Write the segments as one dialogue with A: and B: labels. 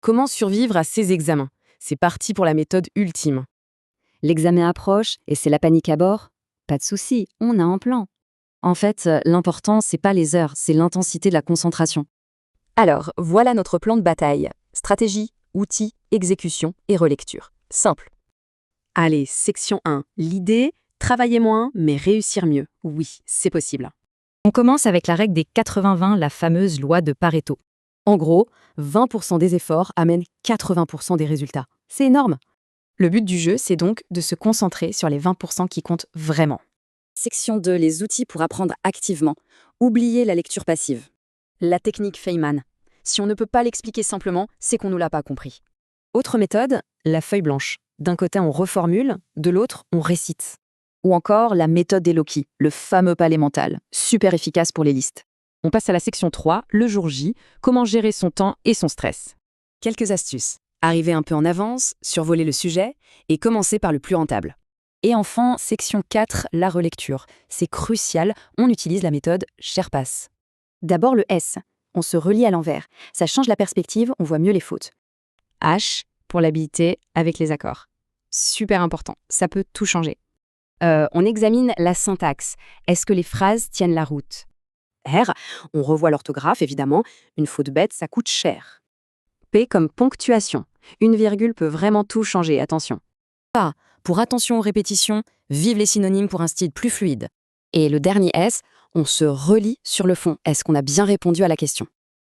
A: Comment survivre à ces examens? C'est parti pour la méthode ultime.
B: L'examen approche et c'est la panique à bord? Pas de souci, on a un plan. En fait, l'important, c'est pas les heures, c'est l'intensité de la concentration.
C: Alors, voilà notre plan de bataille. Stratégie, outils, exécution et relecture. Simple.
A: Allez, section 1. L'idée, travailler moins, mais réussir mieux. Oui, c'est possible.
B: On commence avec la règle des 80-20, la fameuse loi de Pareto.
A: En gros, 20% des efforts amènent 80% des résultats. C'est énorme. Le but du jeu, c'est donc de se concentrer sur les 20% qui comptent vraiment.
B: Section 2, les outils pour apprendre activement. Oubliez la lecture passive.
C: La technique Feynman. Si on ne peut pas l'expliquer simplement, c'est qu'on ne l'a pas compris.
A: Autre méthode, la feuille blanche. D'un côté, on reformule, de l'autre, on récite.
C: Ou encore la méthode des Loki, le fameux palais mental, super efficace pour les listes. On passe à la section 3, le jour J, comment gérer son temps et son stress.
A: Quelques astuces. Arriver un peu en avance, survoler le sujet et commencer par le plus rentable.
C: Et enfin, section 4, la relecture. C'est crucial, on utilise la méthode Sherpas.
D: D'abord le S. On se relie à l'envers. Ça change la perspective, on voit mieux les fautes.
C: H, pour l'habilité avec les accords. Super important, ça peut tout changer. On examine la syntaxe. Est-ce que les phrases tiennent la route?
A: R, on revoit l'orthographe, évidemment. Une faute bête, ça coûte cher.
C: P comme ponctuation. Une virgule peut vraiment tout changer, attention.
A: A, pour attention aux répétitions, vive les synonymes pour un style plus fluide. Et le dernier S, on se relie sur le fond. Est-ce qu'on a bien répondu à la question?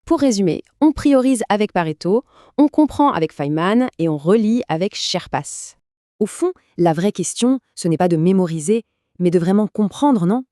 A: Pour résumer, on priorise avec Pareto, on comprend avec Feynman et on relie avec Sherpas. Au fond, la vraie question, ce n'est pas de mémoriser, mais de vraiment comprendre, non?